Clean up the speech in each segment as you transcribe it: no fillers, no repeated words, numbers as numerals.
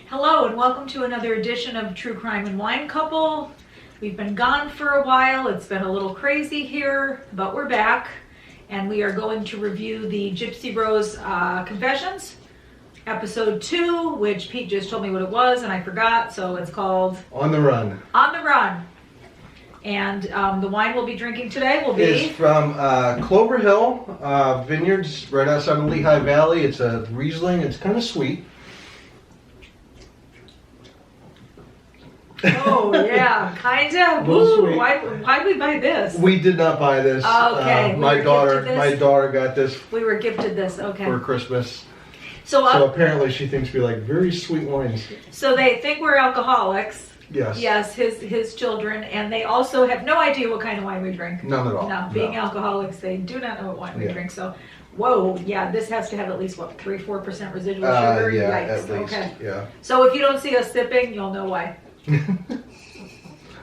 Hello and welcome to another edition of True Crime and Wine Couple. We've been gone for a while. It's been a little crazy here, but we're back and we are going to review the Gypsy Rose Confessions, episode 2, which Pete just told me what it was and I forgot, so it's called On the Run. On the Run. And the wine we'll be drinking today will be... It's from Clover Hill Vineyards right outside of Lehigh Valley. It's a Riesling. It's kind of sweet. Oh yeah, kinda. Woo! Why'd we buy this? We did not buy this. Okay. My daughter got this We were gifted this. Okay. for Christmas. So apparently she thinks we like very sweet wines. So they think we're alcoholics. Yes. Yes, his children, and they also have no idea what kind of wine we drink. None at all. No, being alcoholics, they do not know what wine we drink. So, whoa, yeah, this has to have at least what 3-4% residual sugar. Yeah, Yikes. at least. Okay. Yeah. So if you don't see us sipping, you'll know why.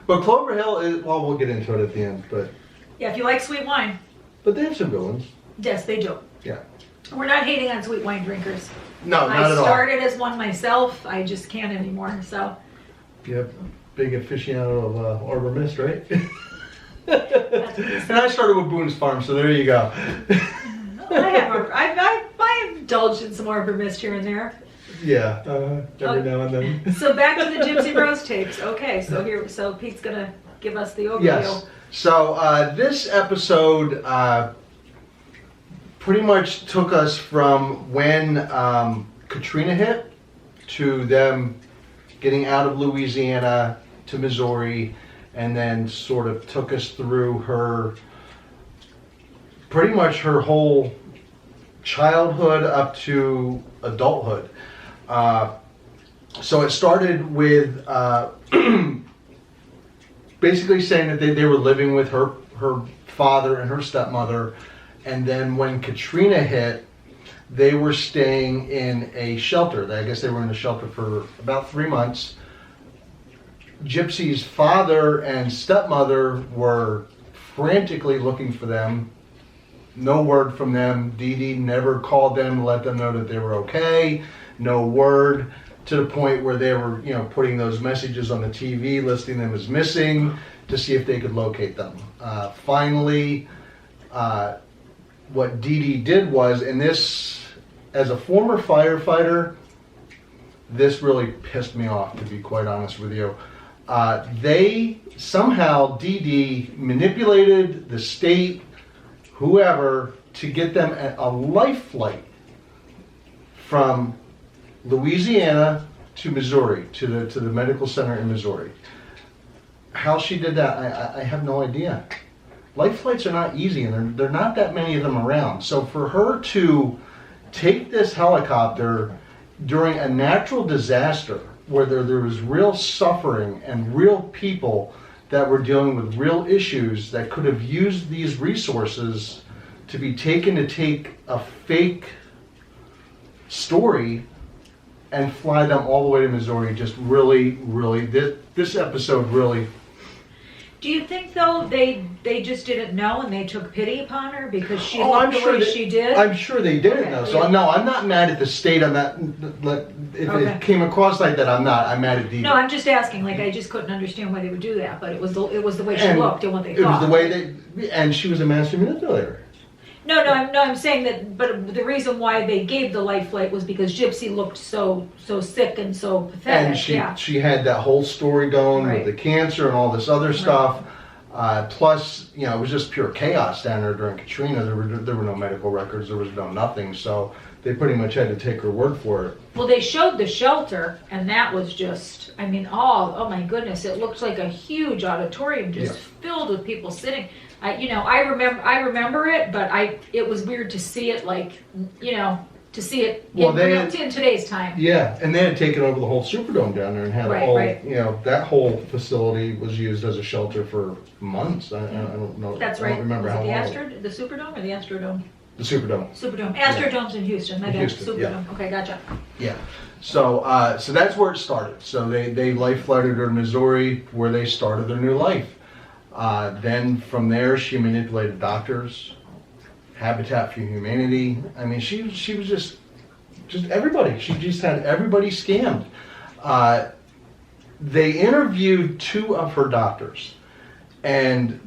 But Clover Hill is, well, we'll get into it at the end, but Yeah, if you like sweet wine. they have some good ones. Yes, they do. Yeah. We're not hating on sweet wine drinkers. No, not at all. I started as one myself. I just can't anymore. So. Yep. Big aficionado of Arbor Mist, right? And I started with Boone's Farm, so there you go. I indulged in some Arbor Mist here and there. Yeah, every now and then. So back to the Gypsy Rose tapes. Okay, so Pete's gonna give us the overview. Yes. So this episode pretty much took us from when Katrina hit to them getting out of Louisiana to Missouri, and then sort of took us through pretty much her whole childhood up to adulthood. So it started with basically saying that they were living with her father and her stepmother, and then when Katrina hit, they were staying in a shelter. I guess they were in a shelter for about 3 months. Gypsy's father and stepmother were frantically looking for them. No word from them. Dee Dee never called them to let them know that they were okay. No word, to the point where they were, putting those messages on the TV, listing them as missing to see if they could locate them. Finally, what Dee Dee did was, and this, as a former firefighter, this really pissed me off, to be quite honest with you. They somehow, Dee Dee manipulated the state, whoever, to get them a life flight from Louisiana to Missouri, to the medical center in Missouri. How she did that, I have no idea. Life flights are not easy, and there are not that many of them around. So for her to take this helicopter during a natural disaster where there was real suffering and real people that were dealing with real issues that could have used these resources to be taken to take a fake story and fly them all the way to Missouri, just really, this episode really... Do you think though they just didn't know and they took pity upon her because she looked the way she did? I'm sure they didn't know. So no, I'm not mad at the state on that. If it came across like that, I'm mad at Dee Dee. No, I'm just asking. Like I just couldn't understand why they would do that, but it was the way she looked and what they thought. It was the way and she was a master manipulator. No, I'm saying that, but the reason why they gave the life flight was because Gypsy looked so sick and so pathetic. And she had that whole story going with the cancer and all this other stuff. Plus, it was just pure chaos down there during Katrina. There were no medical records. There was no nothing. So they pretty much had to take her word for it. Well, they showed the shelter, and that was just, oh my goodness, it looked like a huge auditorium just filled with people sitting. I remember it, but it was weird to see it to see it in today's time. Yeah, and they had taken over the whole Superdome down there and had that whole facility was used as a shelter for months. I don't know. That's right. I don't remember how long. The Superdome or the Astrodome? The Superdome. Superdome. Astrodome's in Houston. Houston, Superdome. Okay, gotcha. Yeah. So that's where it started. So they life flighted her to Missouri, where they started their new life. Then from there, she manipulated doctors, Habitat for Humanity. She was just everybody. She just had everybody scammed. They interviewed two of her doctors, and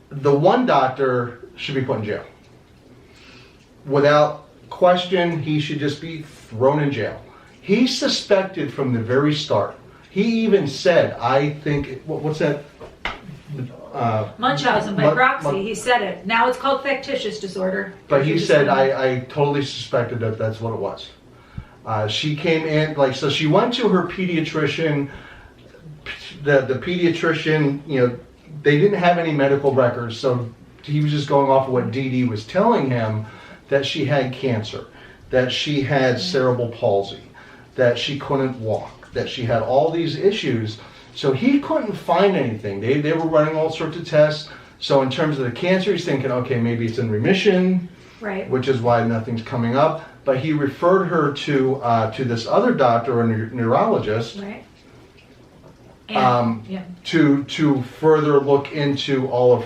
the one doctor should be put in jail. Without question, he should just be thrown in jail. He suspected from the very start. He even said, I think, what's that? Munchausen by proxy, he said it. Now it's called factitious disorder. But he said, I totally suspected that that's what it was. She came in, so she went to her pediatrician. The pediatrician, they didn't have any medical records, so he was just going off of what Dee Dee was telling him, that she had cancer, that she had cerebral palsy, that she couldn't walk, that she had all these issues. So he couldn't find anything. They were running all sorts of tests. So in terms of the cancer, he's thinking, okay, maybe it's in remission, right? Which is why nothing's coming up. But he referred her to this other doctor, a neurologist, right? And, to further look into all of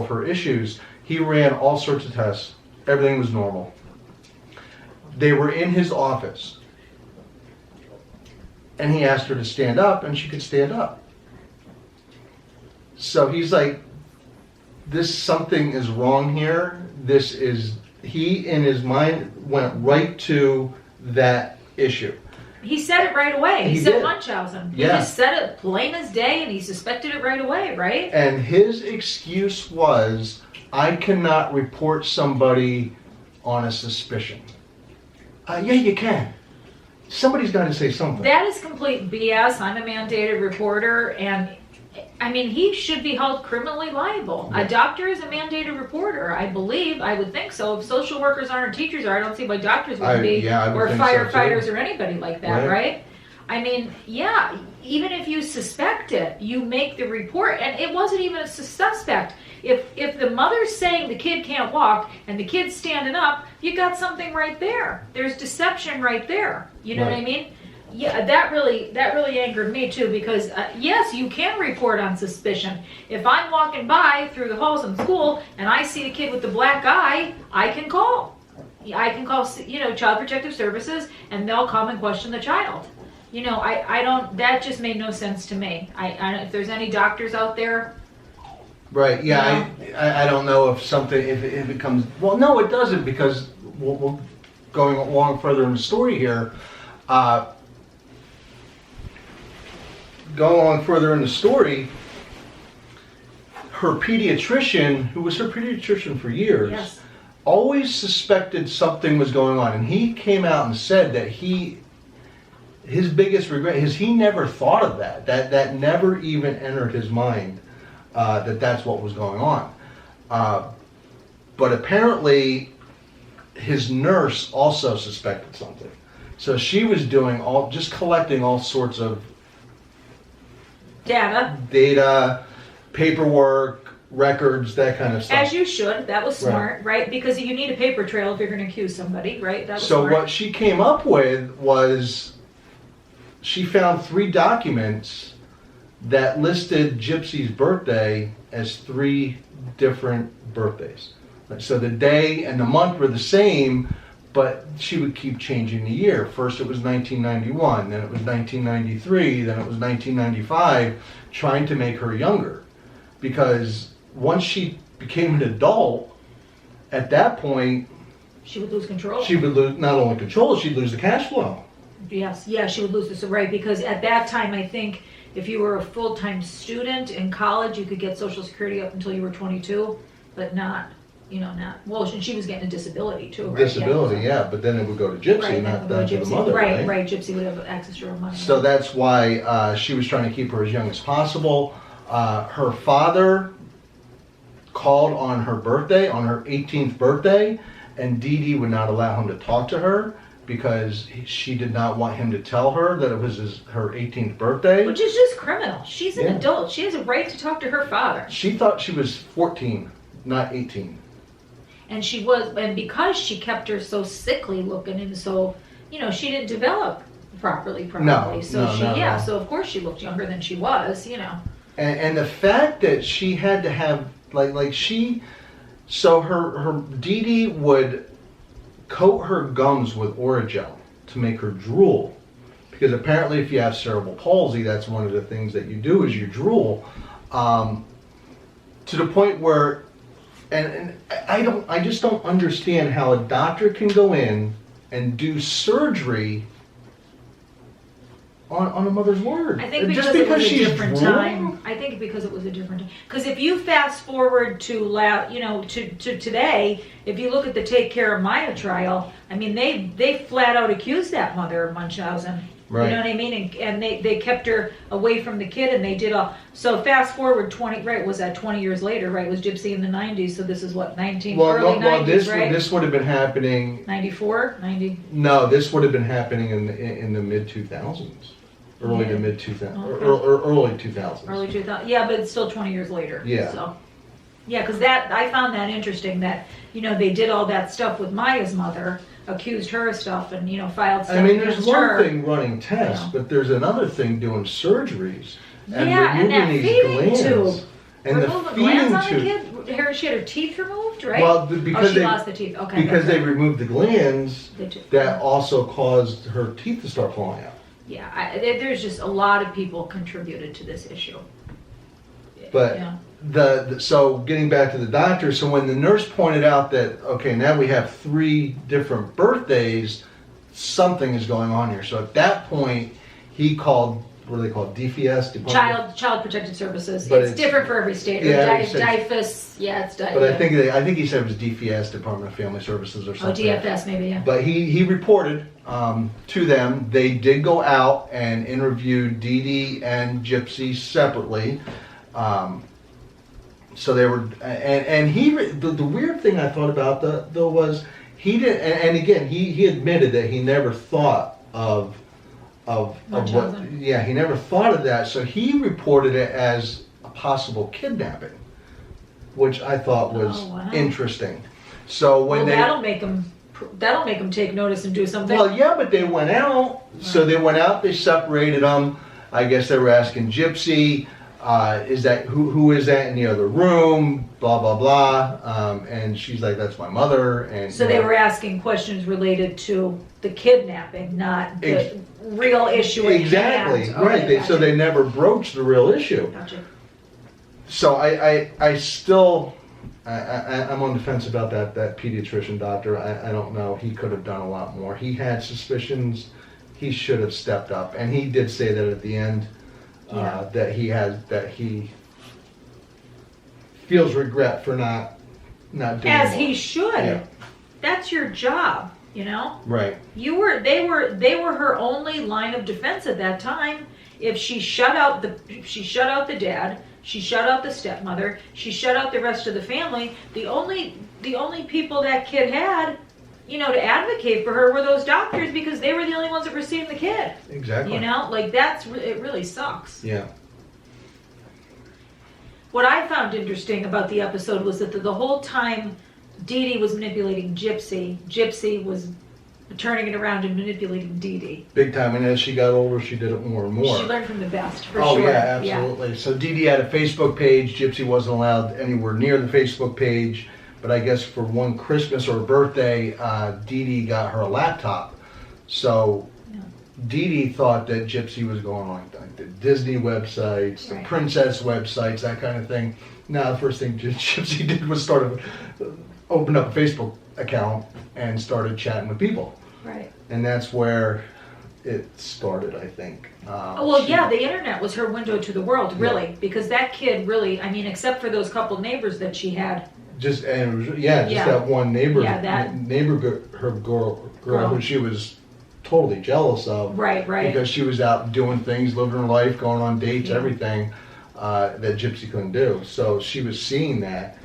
her issues. He ran all sorts of tests. Everything was normal. They were in his office. And he asked her to stand up, and she could stand up. So he's like, something is wrong here. He in his mind went right to that issue. He said it right away. He said did. Munchausen. He Yeah. just said it plain as day, and he suspected it right away, right? And his excuse was, I cannot report somebody on a suspicion. Yeah, you can. Somebody's got to say something. That is complete BS. I'm a mandated reporter, and I mean, he should be held criminally liable. Yeah. A doctor is a mandated reporter, I believe. I would think so. If social workers aren't, teachers are, I don't see why doctors would be, I would or think so, firefighters too. or anybody like that, right? I mean, yeah, even if you suspect it, you make the report, and it wasn't even a suspect. If the mother's saying the kid can't walk and the kid's standing up, you got something right there. There's deception right there. You know what I mean? Yeah, that really angered me too, because yes, you can report on suspicion. If I'm walking by through the halls in school and I see a kid with the black eye, I can call. Child Protective Services, and they'll come and question the child. I don't. That just made no sense to me. If there's any doctors out there. Right. Yeah. I don't know if it comes. Well, no, it doesn't, because we're going along further in the story here. Going along further in the story, her pediatrician, who was her pediatrician for years, Yes. always suspected something was going on, and he came out and said that his biggest regret is he never thought of that. That never even entered his mind. That's what was going on. But apparently his nurse also suspected something. So she was just collecting all sorts of data, paperwork, records, that kind of stuff. As you should. That was smart, right? Because you need a paper trail if you're going to accuse somebody, right? That was smart. What she came up with was, she found 3 documents that listed Gypsy's birthday as 3 different birthdays. So the day and the month were the same, but she would keep changing the year. First it was 1991, then it was 1993, then it was 1995, trying to make her younger. Because once she became an adult, at that point, she would lose control. She would lose not only control, she'd lose the cash flow. Yes, yeah, she would lose this, right? Because at that time, I think if you were a full-time student in college, you could get Social Security up until you were 22, but not. Well, she was getting a disability too, right? Disability, yeah, but then it would go to Gypsy, right, not to to the mother, right? Gypsy would have access to her money. So that's why she was trying to keep her as young as possible. Her father called on her birthday, on her 18th birthday, and Dee Dee would not allow him to talk to her because she did not want him to tell her that it was her 18th birthday. Which is just criminal. She's an adult. She has a right to talk to her father. She thought she was 14, not 18. And she was, and because she kept her so sickly looking and so, she didn't develop properly. No, so no. So of course she looked younger than she was, And the fact that she had to have, so her Dee Dee would coat her gums with Orajel to make her drool, because apparently if you have cerebral palsy, that's one of the things that you do is you drool, to the point where, and I just don't understand how a doctor can go in and do surgery on a mother's word. I think because just it was because a she's different drooling? time. I think because it was a different time. Because if you fast forward to to today, if you look at the Take Care of Maya trial, I mean they flat out accused that mother of Munchausen. Right. You know what I mean? And they kept her away from the kid, and they did all. So fast forward 20, right? Was that 20 years later? Right? It was Gypsy in the 90s. So this is what early 90s, right? This would have been happening. 94, 90. No, this would have been happening in the mid 2000s, early to mid 2000s, Okay. or early 2000s. Early 2000. Yeah, but it's still 20 years later. Yeah. So. Yeah, because that I found that interesting that they did all that stuff with Maya's mother, accused her of stuff, and filed stuff I mean, against there's her. one thing running tests, Yeah. but there's another thing doing surgeries and Yeah, and that removing these feeding glands. tube. And the Removing feeding glands on the tube. kid. She had her teeth removed, right? Well, because she they lost the teeth. Okay. because that's they right. removed the glands, They took- that also caused her teeth to start falling out. Yeah, there's just a lot of people contributed to this issue. But Yeah. so getting back to the doctor, so when the nurse pointed out that, okay, now we have 3 different birthdays, something is going on here. So at that point, he called, what are they called, DFS? Child Protective Services. But It's different for every state. Yeah, Or he said- DIFUS. Yeah, it's But I think he said it was DFS, Department of Family Services or Oh, something. DFS maybe, yeah. But he reported to them. They did go out and interview Dee Dee and Gypsy separately. So they were, and the weird thing I thought about though was he did, and again he admitted that he never thought of what, Munchausen. yeah, he never thought of that. So he reported it as a possible kidnapping, which I thought was Oh, wow. interesting. So when That'll make them take notice and do something. well, yeah, but they went out. So they went out. They separated them. I guess they were asking Gypsy, "Is that who is that in the other room?" Blah blah blah. And she's like, "That's my mother." And So they were asking questions related to the kidnapping, not the real issue at exactly hand. right. Okay, So they never broached the real issue. Gotcha. So I still. I'm on the fence about that pediatrician doctor. I don't know. He could have done a lot more. He had suspicions. He should have stepped up, and he did say that at the end. Yeah. That he feels regret for not doing As more. he should. Yeah. That's your job, Right. They were her only line of defense at that time. If she shut out the dad, she shut out the stepmother, she shut out the rest of the family, the only people that kid had, to advocate for her were those doctors, because they were the only ones that were seeing the kid. Exactly. It really sucks. Yeah. What I found interesting about the episode was that the whole time Dee Dee was manipulating Gypsy, Gypsy was turning it around and manipulating Dee Dee. Big time. And as she got older, she did it more and more. She learned from the best, for Oh sure. yeah, absolutely. So Dee Dee had a Facebook page. Gypsy wasn't allowed anywhere near the Facebook page. But I guess for one Christmas or birthday, Dee Dee got her a laptop. So Yeah. Dee Dee thought that Gypsy was going on like the Disney websites, the Right. princess websites, that kind of thing. Now the first thing Gypsy did was open up a Facebook account and started chatting with people. Right. And that's where it started, I think. The internet was her window to the world, really, because that kid really, except for those couple neighbors that she had. Just that one neighbor, girl who she was totally jealous of. Right. Because she was out doing things, living her life, going on dates, Yeah. everything that Gypsy couldn't do. So she was seeing that.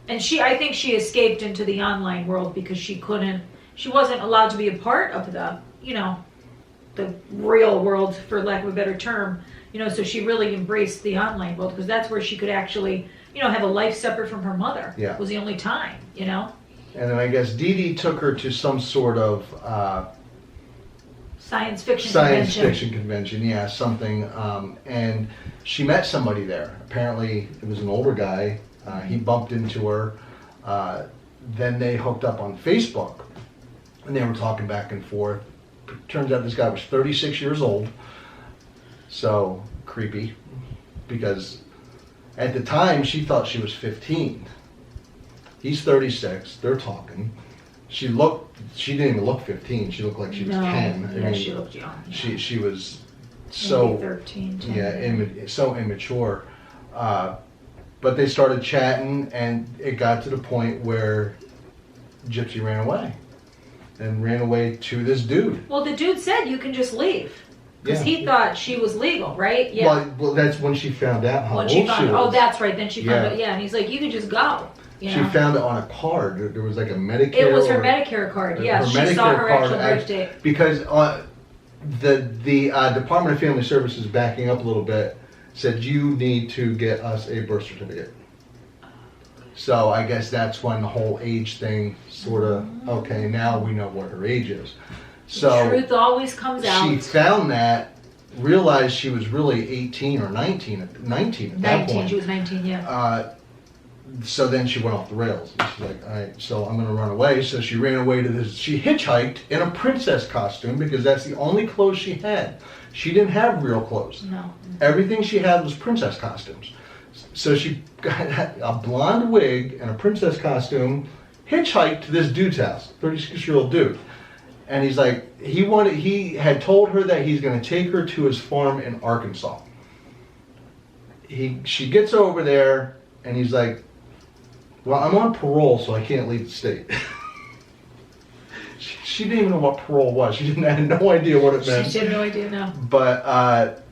And I think she escaped into the online world because she wasn't allowed to be a part of the real world, for lack of a better term. So she really embraced the online world, because that's where she could actually, have a life separate from her mother. Yeah. It was the only time, And then I guess Dee Dee took her to some sort of Science fiction convention, yeah, something. And she met somebody there. Apparently it was an older guy. He bumped into her. Then they hooked up on Facebook, and they were talking back and forth. turns out this guy was 36 years old. So creepy, because at the time she thought she was 15. He's 36. They're talking. She didn't even look 15. She looked like she was 10. Yeah, she looked young. Yeah. She was so, maybe 13, 10. yeah, so immature. But they started chatting, and it got to the point where Gypsy ran away. And ran away to this dude. Well, the dude said you can just leave. Because Yeah. he thought she was legal, right? Yeah. Well, that's when she found out how old she was. Oh, that's right. Then she found Yeah. out. Yeah, and he's like, you can just go. You She know? found it on a card. There was like a Medicare. It was her Medicare card. Yeah, she saw her actual birth date. Because the Department of Family Services, backing up a little bit, said you need to get us a birth certificate. So I guess that's when the whole age thing sort of, okay, now we know what her age is. So The truth always comes out. she found that, realized she was really 18 or 19 at that 19. point. She was 19. Yeah. So then she went off the rails. And she's like, all right, so I'm going to run away. So she ran away to this. She hitchhiked in a princess costume because that's the only clothes she had. She didn't have real clothes. No. Everything she had was princess costumes. So she got a blonde wig and a princess costume, hitchhiked to this dude's house, 36-year-old dude. And he's like, he had told her that he's going to take her to his farm in Arkansas. She gets over there, and he's like, well, I'm on parole, so I can't leave the state. She didn't even know what parole was. She had no idea what it meant. She had no idea, no. But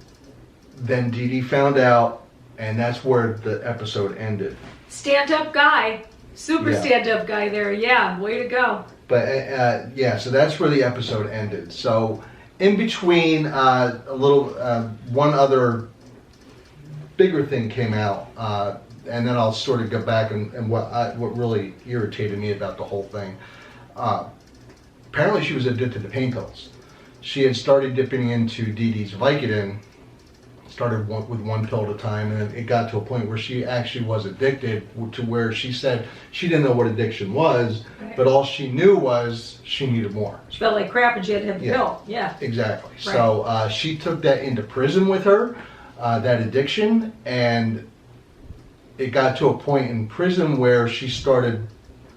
then Dee Dee found out, and that's where the episode ended. Stand-up guy. Super Yeah. stand-up guy there. Yeah, way to go. But yeah, so that's where the episode ended. So in between, one other bigger thing came out, and then I'll sort of go back and what really irritated me about the whole thing. Apparently she was addicted to pain pills. She had started dipping into Dee Dee's Vicodin, started with one pill at a time, and it got to a point where she actually was addicted to where she said she didn't know what addiction was, Right. but all she knew was she needed more. She felt like crap and she had to have the Yeah. pill. Yeah. Exactly. Right. So she took that into prison with her, that addiction, and it got to a point in prison where she started,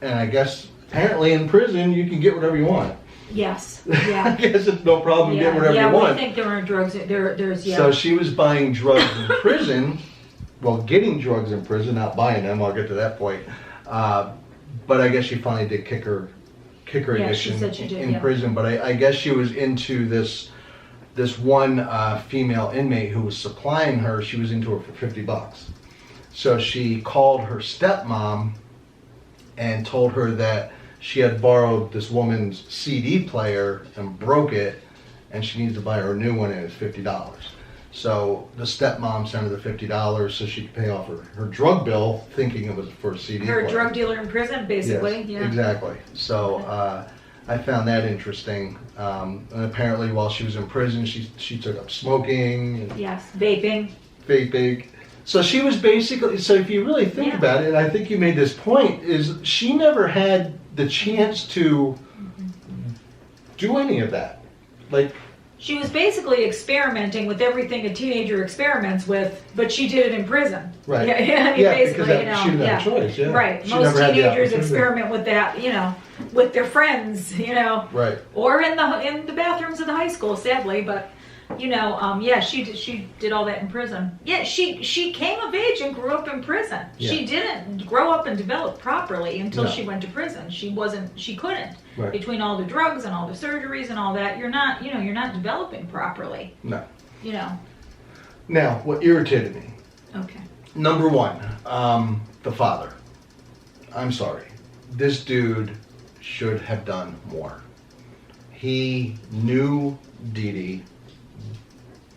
and I guess apparently in prison you can get whatever you want. Yes. I Yeah. guess it's no problem to get whatever you we want. think there are drugs. There's yeah. So she was buying drugs in prison, well, getting drugs in prison, not buying them. I'll get to that point. But I guess she finally did kick her Yeah, she addiction said she did, in yeah. prison. But I guess she was into this one female inmate who was supplying her. She was into her for $50. So she called her stepmom and told her that she had borrowed this woman's CD player and broke it, and she needs to buy her a new one, and it's $50. So the stepmom sent her the $50 so she could pay off her drug bill, thinking it was for a CD Her player. drug dealer in prison, basically. Yes, Yeah. exactly. So I found that interesting. And apparently while she was in prison, she took up smoking and Yes. Vaping. vaping. So she was basically, so if you really think Yeah. about it, and I think you made this point, is she never had the chance to do any of that. Like, She was basically experimenting with everything a teenager experiments with, but she did it in prison. right. Yeah, yeah, I mean, Yeah, basically, because you know, she didn't yeah. have a choice, yeah. Right. She Most never had the teenagers opportunity. experiment with that, you know, with their friends, you know, Right. or in the bathrooms of the high school, sadly. But you know, yeah, she did all that in prison. Yeah, she came of age and grew up in prison. Yeah. She didn't grow up and develop properly until No. she went to prison. She couldn't. Right. Between all the drugs and all the surgeries and all that, you're not developing properly. No. You know. Now, what irritated me, Okay. number one, the father. I'm sorry. This dude should have done more. He knew Dee Dee.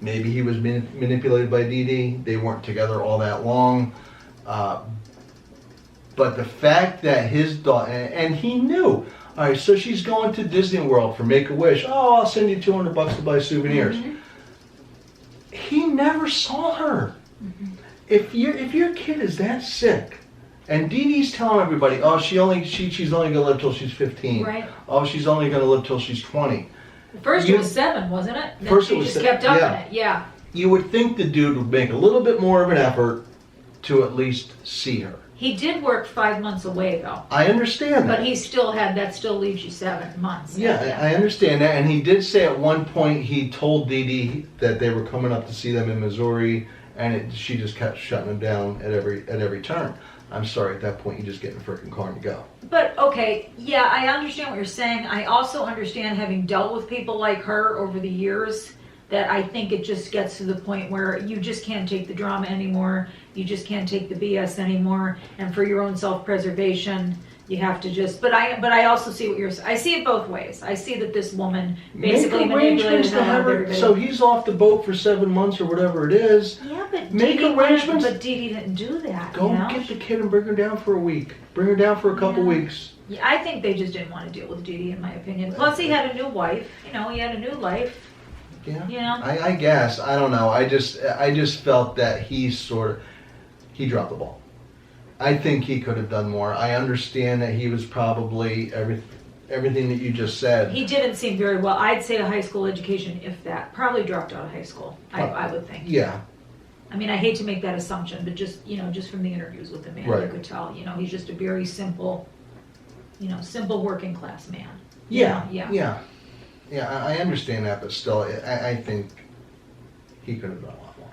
Maybe he was manipulated by Dee Dee. They weren't together all that long. But the fact that his daughter, and he knew, all right, so she's going to Disney World for Make-A-Wish. Oh, I'll send you $200 to buy souvenirs. Mm-hmm. He never saw her. Mm-hmm. If your kid is that sick, and Dee Dee's telling everybody, oh, she's only gonna live till she's 15. Right. Oh, she's only gonna live till she's 20. First it was 7, wasn't it? Then First she it was just 7, kept upping yeah. it. Yeah. You would think the dude would make a little bit more of an effort to at least see her. He did work 5 months away though. I understand that. But he still had, that still leaves you 7 months. Yeah, I understand that. And he did say at one point he told Dee Dee that they were coming up to see them in Missouri, and she just kept shutting him down at every turn. I'm sorry, at that point you just get in a freaking car and go. But okay, yeah, I understand what you're saying. I also understand, having dealt with people like her over the years, that I think it just gets to the point where you just can't take the drama anymore. You just can't take the BS anymore. And for your own self-preservation, you have to just. But I also see what you're. I see it both ways. I see that this woman basically make arrangements manipulated to have her. everybody. So he's off the boat for 7 months or whatever it is. Yeah, but make Dee Dee arrangements. But Dee Dee didn't do that. Go you know? get the kid and bring her down for a week. Bring her down for a couple Yeah. weeks. Yeah, I think they just didn't want to deal with Dee Dee, in my opinion. Plus, he had a new wife. You know, he had a new life. Yeah. You know. I guess. I don't know. I just felt that he dropped the ball. I think he could have done more. I understand that he was probably everything that you just said. He didn't seem very well. I'd say a high school education, if that. Probably dropped out of high school, I would think. Yeah. I mean, I hate to make that assumption, but just, just from the interviews with the man, Right. you could tell, he's just a very simple, simple working class man. Yeah. Yeah. Yeah. Yeah, I understand that, but still, I think he could have done a lot more.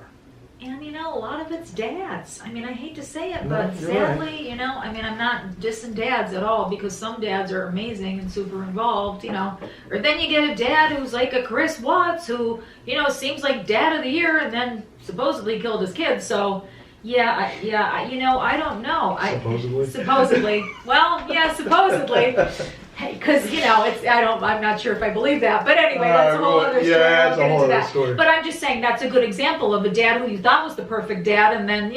And, a lot of it's dads. I mean, I hate to say it, No, but you're sadly, I mean, I'm not dissing dads at all, because some dads are amazing and super involved, Or then you get a dad who's like a Chris Watts, who, seems like dad of the year and then supposedly killed his kids. So, I don't know. Supposedly? Supposedly. Well, yeah, supposedly. Because I'm not sure if I believe that, but anyway, that's a whole other story. Yeah, that's I'll a get whole into other that. story. But I'm just saying that's a good example of a dad who you thought was the perfect dad, and then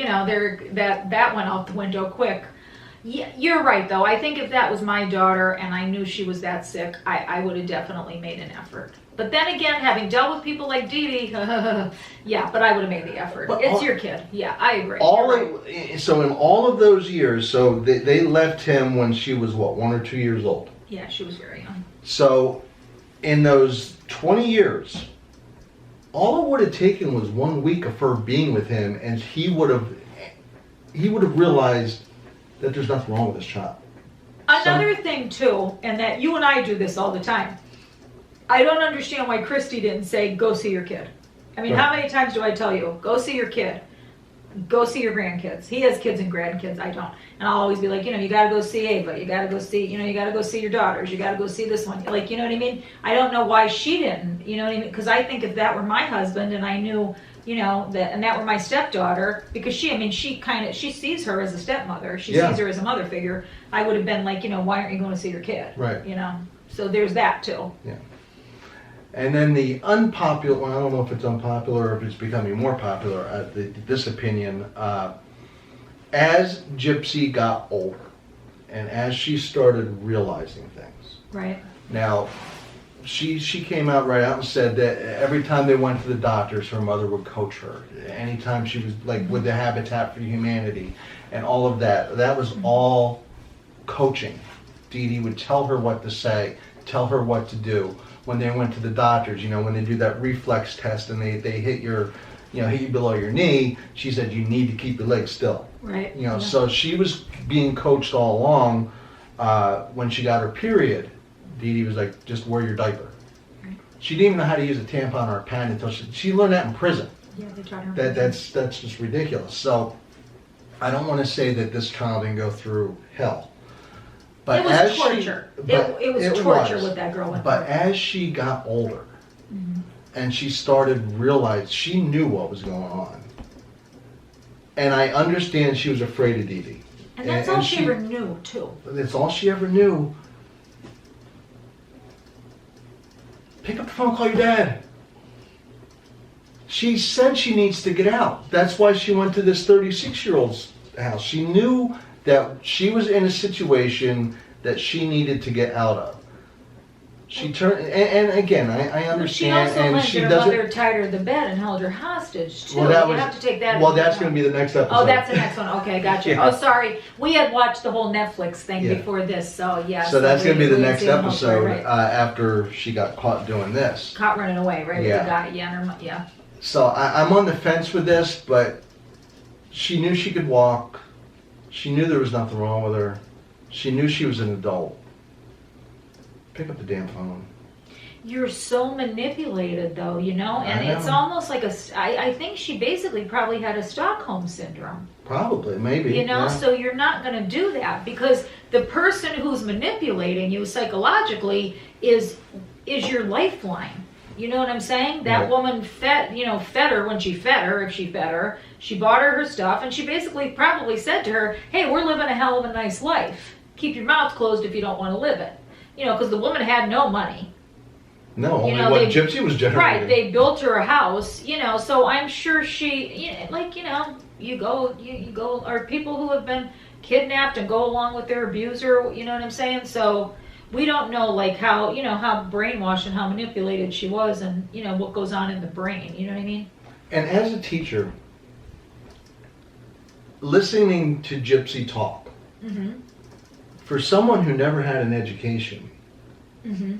that went out the window quick. Yeah, you're right though. I think if that was my daughter and I knew she was that sick, I would have definitely made an effort. But then again, having dealt with people like Dee Dee, yeah, but I would have made the effort. But It's your kid. Yeah, I agree. So in all of those years, so they left him when she was what, 1 or 2 years old. Yeah, she was very young. So in those 20 years, all it would have taken was 1 week of her being with him, and he would have realized that there's nothing wrong with this child. Another thing too, and that you and I do this all the time. I don't understand why Christy didn't say, go see your kid. I mean, Right. How many times do I tell you, go see your kid? Go see your grandkids. He has kids and grandkids, I don't. And I'll always be like, you gotta go see Ava, you gotta go see, you gotta go see your daughters, you gotta go see this one. Like, you know what I mean? I don't know why she didn't, you know what I mean? Because I think if that were my husband and I knew, that were my stepdaughter, because she sees her as a stepmother, she Yeah. sees her as a mother figure, I would have been like, why aren't you going to see your kid? Right. So there's that too. Yeah. And then the unpopular, well, I don't know if it's unpopular or if it's becoming more popular, this opinion, as Gypsy got older and as she started realizing things. Right. Now, she came out right out and said that every time they went to the doctors, her mother would coach her. Anytime she was like with the Habitat for Humanity and all of that, that was all coaching. Dee Dee would tell her what to say, tell her what to do. When they went to the doctors, when they do that reflex test and they hit your, hit you below your knee, she said you need to keep your legs still. Right. Yeah. So she was being coached all along. When she got her period, Dee Dee was like, just wear your diaper. Right. She didn't even know how to use a tampon or a pad until she learned that in prison. Yeah, they taught her. That's just ridiculous. So I don't want to say that this child didn't go through hell. But it was torture. It was torture what that girl went through. But as she got older, and she started realize she knew what was going on. And I understand she was afraid of Dee Dee. And that's all she ever knew, too. That's all she ever knew. Pick up the phone, call your dad. She said she needs to get out. That's why she went to this 36-year-old's house. She knew that she was in a situation that she needed to get out of. She turned, and again, I But she understand, also and went she to her doesn't. mother, tied her to the bed and held her hostage too. Well, that You was. have to take that. Well, into that's account. going to be the next episode. Oh, that's the next one. Okay, gotcha. Yeah. Oh, sorry. We had watched the whole Netflix thing Yeah. before this, so yeah. So that's going to be the we next see the whole episode story, right. after she got caught doing this. Caught running away, right? Yeah. With the guy. Yeah, yeah. So I'm on the fence with this, but she knew she could walk. She knew there was nothing wrong with her. She knew she was an adult. Pick up the damn phone. You're so manipulated, though, you know, and I know. it's almost like I think she basically probably had a Stockholm syndrome. Probably, maybe. You know, yeah. so you're not going to do that because the person who's manipulating you psychologically is your lifeline. You know what I'm saying? That Right. woman fed her when she fed her, if she fed her. She bought her stuff, and she basically probably said to her, hey, we're living a hell of a nice life. Keep your mouth closed if you don't want to live it. You know, because the woman had no money. No, You only know, what they- Gypsy was generating. Right, they built her a house, you know, so I'm sure you go, or people who have been kidnapped and go along with their abuser, you know what I'm saying? So we don't know, like, how brainwashed and how manipulated she was and, you know, what goes on in the brain, you know what I mean? And as a teacher, listening to Gypsy talk, Mm-hmm. for someone who never had an education, Mm-hmm.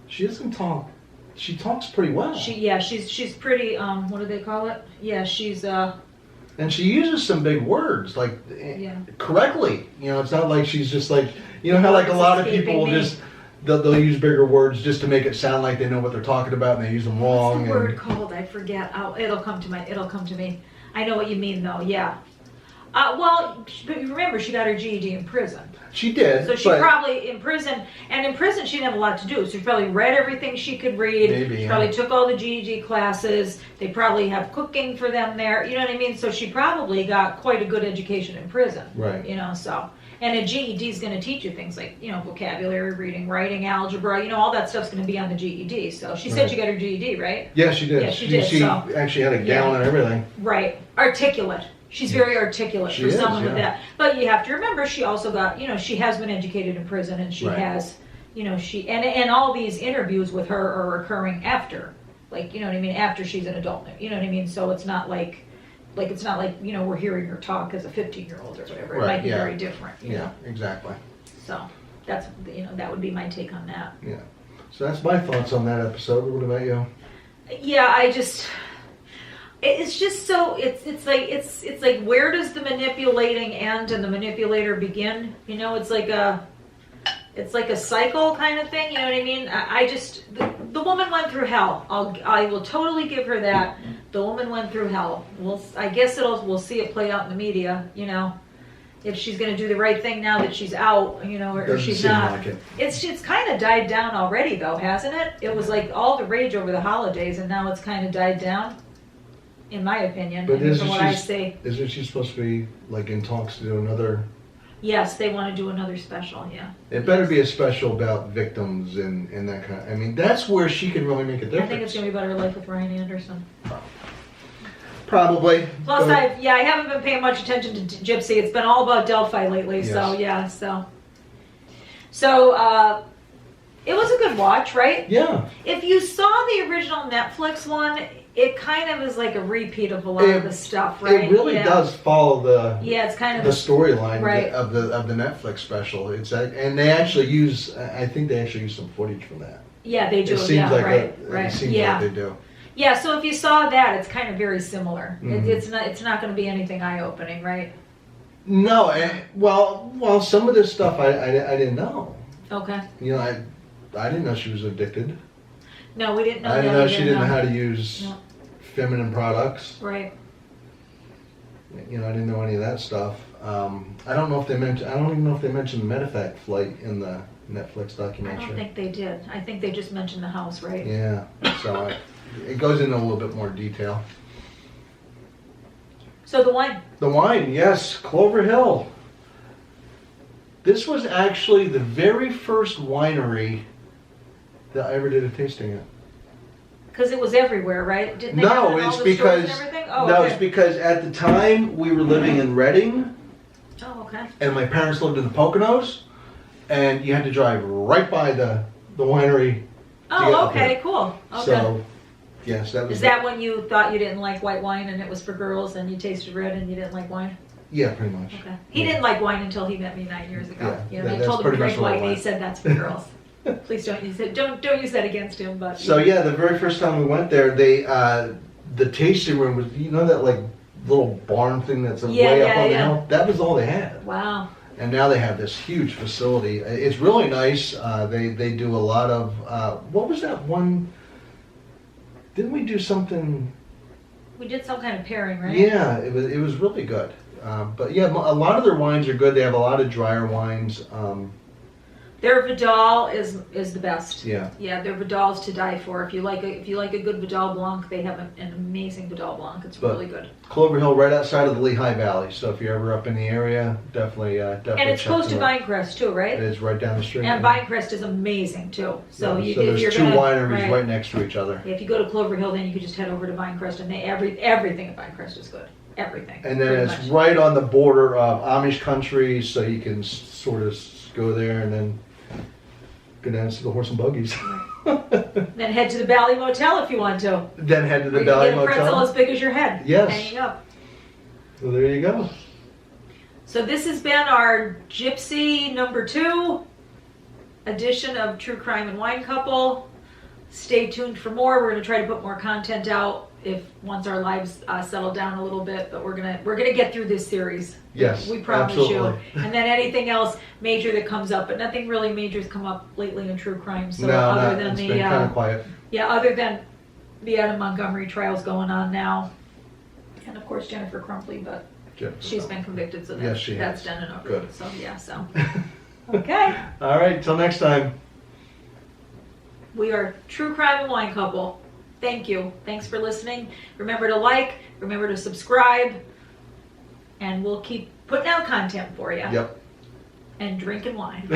she doesn't talk. She talks pretty well. She's pretty, what do they call it? Yeah, she's, And she uses some big words, like, Yeah. correctly. You know, it's not like she's just like, you know how like a lot of people will Escaping me. just, they'll use bigger words just to make it sound like they know what they're talking about and they use them wrong. what's the word and, called? I forget. It'll come to me. I know what you mean, though, yeah. Well, but you remember, she got her GED in prison. She did, So she but probably, in prison she didn't have a lot to do. So she probably read everything she could read. Maybe, She yeah. probably took all the GED classes. They probably have cooking for them there. You know what I mean? So she probably got quite a good education in prison. Right. You know, so. And a GED is going to teach you things like, you know, vocabulary, reading, writing, algebra, you know, all that stuff's going to be on the GED. So she said Right. she got her GED, right? yeah, she did. Yeah, she did, She so- actually had a gown and everything. Right. Articulate. She's very articulate She for is, someone with yeah. that. But you have to remember, she also got, you know, she has been educated in prison, and she Right. has, you know, and all these interviews with her are occurring after, like, you know what I mean, after she's an adult. You know what I mean? So it's not like, you know, we're hearing her talk as a 15-year-old or whatever. It Right, might be yeah. very different. You Yeah, know? exactly. So that's, you know, that would be my take on that. Yeah. So that's my thoughts on that episode. What about you? Yeah, it's just so it's like where does the manipulating end and the manipulator begin? You know, it's like a cycle kind of thing. You know what I mean? I just the woman went through hell. I will totally give her that. The woman went through hell. I guess we'll see it play out in the media. You know, if she's going to do the right thing now that she's out. You know, or Doesn't she's seem not. like it. It's kind of died down already, though, hasn't it? It was like all the rage over the holidays, and now it's kind of died down. In my opinion, But and from what I see, isn't she supposed to be like in talks to do another? yes, they want to do another special. Yeah, It better be a special about victims and that kind of. I mean, that's where she can really make a difference. I think it's gonna be about her life with Ryan Anderson. Probably. Plus, but- I haven't been paying much attention to Gypsy. It's been all about Delphi lately. So Yes. yeah, it was a good watch, right? Yeah. If you saw the original Netflix one, it kind of is like a repeat of a lot of the stuff, right? It really yeah. does follow the Yeah, it's kind of the storyline Right. of the Netflix special. And they actually use. I think they actually use some footage from that. Yeah, they do. It seems Yeah, like right, that. right. It seems Yeah. like they do. Yeah, so if you saw that, it's kind of very similar. Mhm. It's not going to be anything eye-opening, right? No, well, some of this stuff I didn't know. Okay. You know, I didn't know she was addicted. No, we didn't know I didn't that know either, she didn't know no. how to use No. feminine products. Right. You know, I didn't know any of that stuff. I don't know if they mentioned. I don't even know if they mentioned the medevac flight in the Netflix I documentary. don't think they did. I think they just mentioned the house, right? Yeah, so it goes into a little bit more detail. So the wine. The wine, yes, Clover Hill. This was actually the very first winery that I ever did a tasting at. Because it was everywhere, right? Didn't they have it No, in all it's the because stores and everything? Oh, no, okay. it's because at the time we were living in Reading, Oh, okay. and my parents lived in the Poconos, and you had to drive right by the the winery. Oh, okay, cool. Okay. So, yes, that was. Is that when you thought you didn't like white wine and it was for girls and you tasted red and you didn't like wine? Yeah, pretty much. Okay. He didn't like wine until he met me 9 years ago. Yeah, You know, they that's told him to pretty much drink what it wine and he was. said that's for girls. Please don't use it. Don't use that against him. But So yeah, the very first time we went there, they the tasting room was, you know, that like little barn thing that's way up on the hill. That was all they had. Wow. And now they have this huge facility. It's really nice. They do a lot of what was that one? Didn't we do something? We did some kind of pairing, right? Yeah, it was really good. But yeah, a lot of their wines are good. They have a lot of drier wines. Their Vidal is the best. Yeah. Yeah, their Vidal's to die for. If you like a good Vidal Blanc, they have an amazing Vidal Blanc. It's really good. Clover Hill, right outside of the Lehigh Valley. So if you're ever up in the area, definitely. And it's check close to them out. Vinecrest too, right? It is right down the street. And Vinecrest is amazing too. So yeah, if there's you're two gonna, wineries right next to each other. If you go to Clover Hill, then you could just head over to Vinecrest, and everything at Vinecrest is good. Everything. And then pretty it's much. right on the border of Amish country, so you can sort of go there and then go down to the horse and buggies. Then head to the Valley Motel if you want to. Then head to the You Valley can get a pretzel Motel. as big as your head. Yes. Hanging up. So there you go. So this has been our Gypsy #2 edition of True Crime and Wine Couple. Stay tuned for more. We're going to try to put more content out once our lives settle down a little bit, but we're gonna get through this series. Yes, We promise absolutely. you. And then anything else major that comes up, but nothing really major's come up lately in true crime. So No, other than it's the been kind of quiet. other than the Adam Montgomery trials going on now, and of course Jennifer Crumpley, but Jennifer. she's been convicted, so Yes, she that's has. done and over. Good. So yeah, so okay. All right, till next time. We are True Crime and Wine Couple. Thank you. Thanks for listening. Remember to like, remember to subscribe, and we'll keep putting out content for you. Yep. And drinking wine.